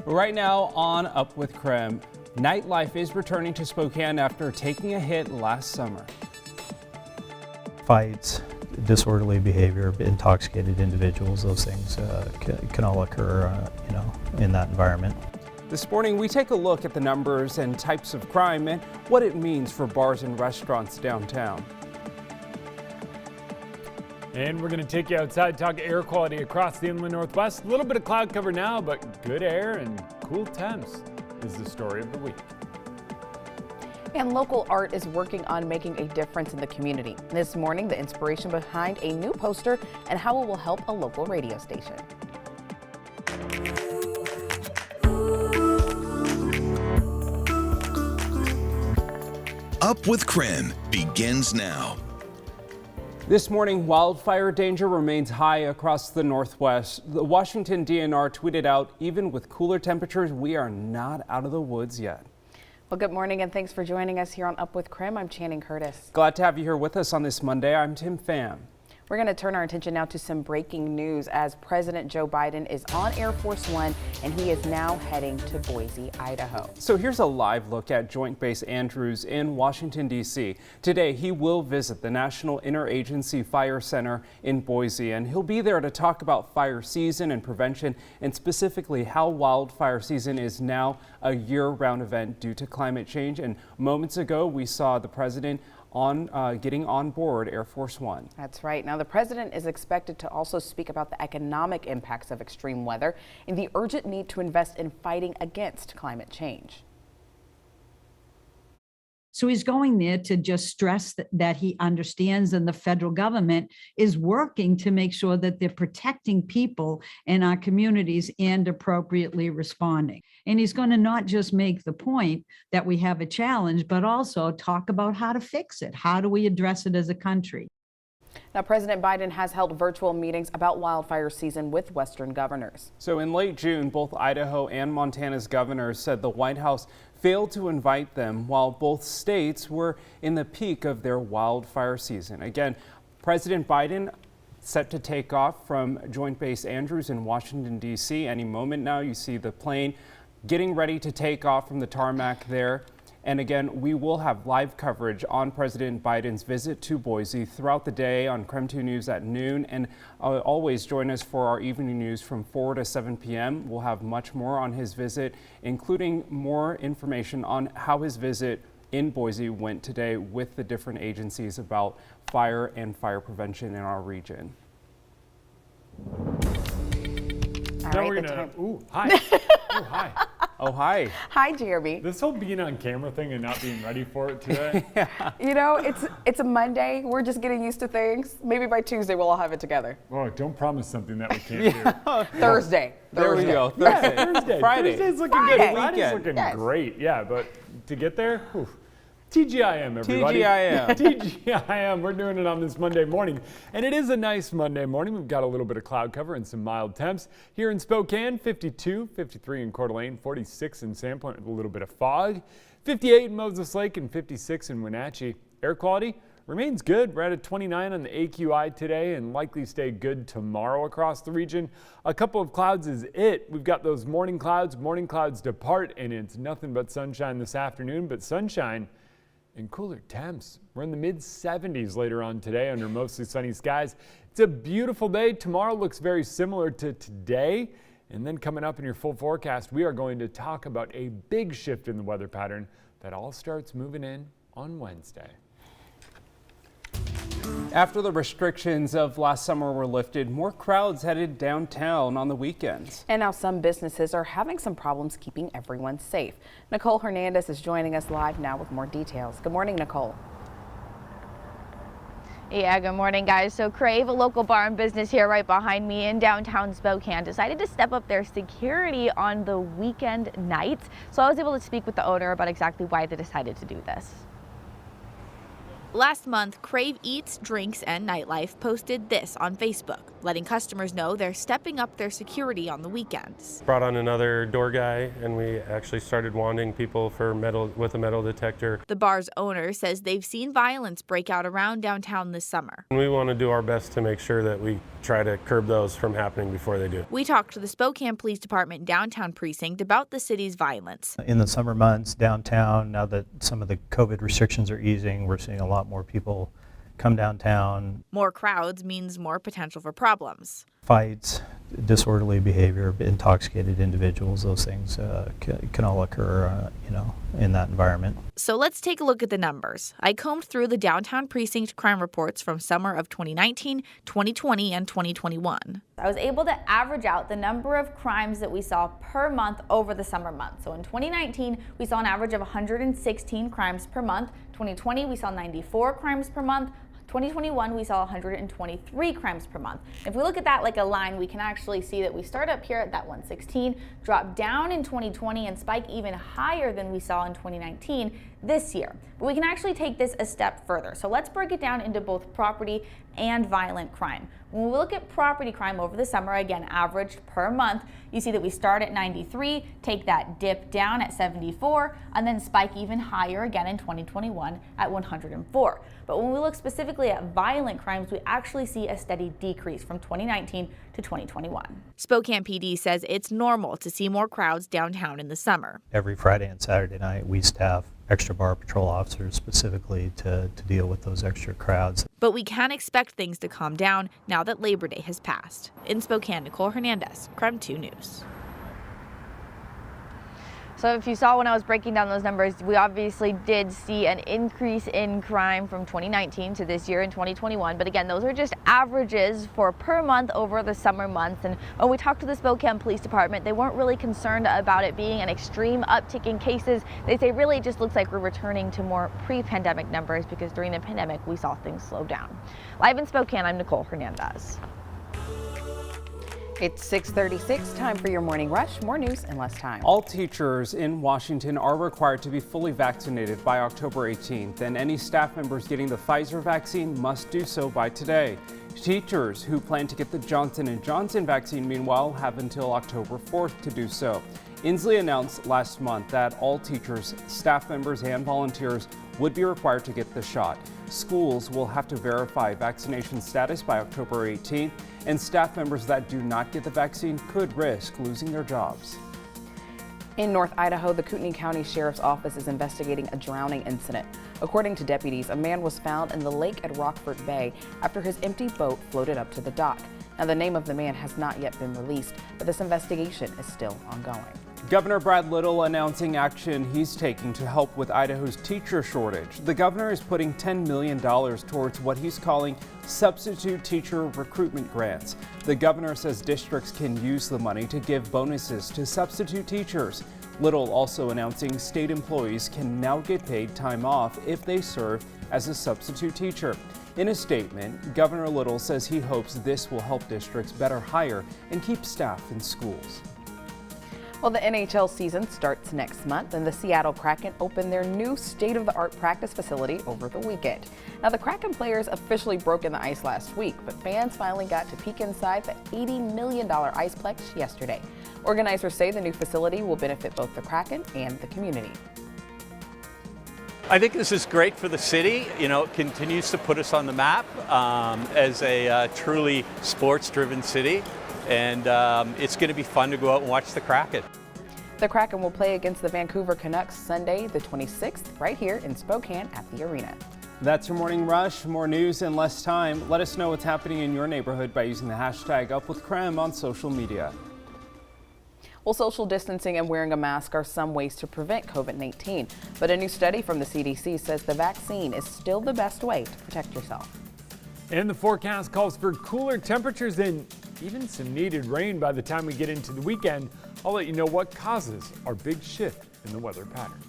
Right now on Up with KREM, nightlife is returning to Spokane after taking a hit last summer. Fights, disorderly behavior, intoxicated individuals, those things can all occur, in that environment. This morning, we take a look at the numbers and types of crime and what it means for bars and restaurants downtown. And we're going to take you outside, talk air quality across the inland Northwest. A little bit of cloud cover now, but good air and cool temps is the story of the week. And local art is working on making a difference in the community. This morning, the inspiration behind a new poster and how it will help a local radio station. Up with KREM begins now. This morning, wildfire danger remains high across the Northwest. The Washington DNR tweeted out, even with cooler temperatures, we are not out of the woods yet. Well, good morning and thanks for joining us here on Up with KREM. I'm Channing Curtis. Glad to have you here with us on this Monday. I'm Tim Pham. We're going to turn our attention now to some breaking news as President Joe Biden is on Air Force One and he is now heading to Boise, Idaho. So here's a live look at Joint Base Andrews in Washington, D.C. Today, he will visit the National Interagency Fire Center in Boise, and he'll be there to talk about fire season and prevention, and specifically how wildfire season is now a year-round event due to climate change. And moments ago, we saw the president getting on board Air Force One. That's right. Now, the president is expected to also speak about the economic impacts of extreme weather and the urgent need to invest in fighting against climate change. So he's going there to just stress that he understands and the federal government is working to make sure that they're protecting people in our communities and appropriately responding. And he's going to not just make the point that we have a challenge, but also talk about how to fix it. How do we address it as a country? Now, President Biden has held virtual meetings about wildfire season with Western governors. So in late June, both Idaho and Montana's governors said the White House failed to invite them while both states were in the peak of their wildfire season. Again, President Biden set to take off from Joint Base Andrews in Washington, D.C. Any moment now, you see the plane getting ready to take off from the tarmac there. And again, we will have live coverage on President Biden's visit to Boise throughout the day on KREM 2 News at noon. And always join us for our evening news from 4 to 7 p.m. We'll have much more on his visit, including more information on how his visit in Boise went today with the different agencies about fire and fire prevention in our region. Now we're gonna, hi. Oh, hi. Oh, hi. Hi, Jeremy. This whole being on camera thing and not being ready for it today. Yeah. You know, it's a Monday. We're just getting used to things. Maybe by Tuesday we'll all have it together. Oh, don't promise something that we can't do. Thursday. There we go. Thursday. Thursday. Friday. Thursday's looking Friday. good. Friday's looking great. Yeah, but to get there, whew. TGIM, everybody. TGIM. TGIM. We're doing it on this Monday morning. And it is a nice Monday morning. We've got a little bit of cloud cover and some mild temps. Here in Spokane, 52, 53 in Coeur d'Alene, 46 in Sandpoint with a little bit of fog, 58 in Moses Lake, and 56 in Wenatchee. Air quality remains good. We're at a 29 on the AQI today and likely stay good tomorrow across the region. A couple of clouds is it. We've got those morning clouds. Morning clouds depart, and it's nothing but sunshine this afternoon, but sunshine and cooler temps. We're in the mid-70s later on today under mostly sunny skies. It's a beautiful day. Tomorrow looks very similar to today. And then coming up in your full forecast, we are going to talk about a big shift in the weather pattern that all starts moving in on Wednesday. After the restrictions of last summer were lifted, more crowds headed downtown on the weekends. And now some businesses are having some problems keeping everyone safe. Nicole Hernandez is joining us live now with more details. Good morning, Nicole. Yeah, good morning, guys. So Crave, a local bar and business here right behind me in downtown Spokane, decided to step up their security on the weekend nights. So I was able to speak with the owner about exactly why they decided to do this. Last month, Crave Eats, Drinks, and Nightlife posted this on Facebook, letting customers know they're stepping up their security on the weekends. Brought on another door guy, and we actually started wanting people for with a metal detector. The bar's owner says they've seen violence break out around downtown this summer. We want to do our best to make sure that we try to curb those from happening before they do. We talked to the Spokane Police Department downtown precinct about the city's violence. In the summer months downtown, now that some of the COVID restrictions are easing, we're seeing a lot more people come downtown. More crowds means more potential for problems. Fights, disorderly behavior, intoxicated individuals, those things can all occur, in that environment. So let's take a look at the numbers. I combed through the downtown precinct crime reports from summer of 2019, 2020, and 2021. I was able to average out the number of crimes that we saw per month over the summer months. So in 2019, we saw an average of 116 crimes per month. 2020, we saw 94 crimes per month. 2021, we saw 123 crimes per month. If we look at that like a line, we can actually see that we start up here at that 116, drop down in 2020, and spike even higher than we saw in 2019 this year. But we can actually take this a step further. So let's break it down into both property and violent crime. When we look at property crime over the summer, again, averaged per month, you see that we start at 93, take that dip down at 74, and then spike even higher again in 2021 at 104. But when we look specifically at violent crimes, we actually see a steady decrease from 2019 to 2021. Spokane PD says it's normal to see more crowds downtown in the summer. Every Friday and Saturday night, we staff extra bar patrol officers specifically to deal with those extra crowds. But we can expect things to calm down now that Labor Day has passed. In Spokane, Nicole Hernandez, KREM 2 News. So if you saw when I was breaking down those numbers, we obviously did see an increase in crime from 2019 to this year in 2021. But again, those are just averages for per month over the summer months. And when we talked to the Spokane Police Department, they weren't really concerned about it being an extreme uptick in cases. They say really it just looks like we're returning to more pre-pandemic numbers because during the pandemic, we saw things slow down. Live in Spokane, I'm Nicole Hernandez. It's 6:36, time for your morning rush. More news in less time. All teachers in Washington are required to be fully vaccinated by October 18th, and any staff members getting the Pfizer vaccine must do so by today. Teachers who plan to get the Johnson & Johnson vaccine, meanwhile, have until October 4th to do so. Inslee announced last month that all teachers, staff members, and volunteers would be required to get the shot. Schools will have to verify vaccination status by October 18th, and staff members that do not get the vaccine could risk losing their jobs. In North Idaho, the Kootenai County Sheriff's Office is investigating a drowning incident. According to deputies, a man was found in the lake at Rockford Bay after his empty boat floated up to the dock. Now, the name of the man has not yet been released, but this investigation is still ongoing. Governor Brad Little announcing action he's taking to help with Idaho's teacher shortage. The governor is putting $10 million towards what he's calling substitute teacher recruitment grants. The governor says districts can use the money to give bonuses to substitute teachers. Little also announcing state employees can now get paid time off if they serve as a substitute teacher. In a statement, Governor Little says he hopes this will help districts better hire and keep staff in schools. Well, the NHL season starts next month, and the Seattle Kraken opened their new state-of-the-art practice facility over the weekend. Now, the Kraken players officially broke in the ice last week, but fans finally got to peek inside the $80 million Iceplex yesterday. Organizers say the new facility will benefit both the Kraken and the community. I think this is great for the city. It continues to put us on the map as a truly sports-driven city. And it's going to be fun to go out and watch the Kraken. The Kraken will play against the Vancouver Canucks Sunday, the 26th, right here in Spokane at the arena. That's your morning rush. More news in less time. Let us know what's happening in your neighborhood by using the hashtag #UpWithKREM on social media. Well, social distancing and wearing a mask are some ways to prevent COVID-19, but a new study from the CDC says the vaccine is still the best way to protect yourself. And the forecast calls for cooler temperatures and even some needed rain by the time we get into the weekend. I'll let you know what causes our big shift in the weather pattern.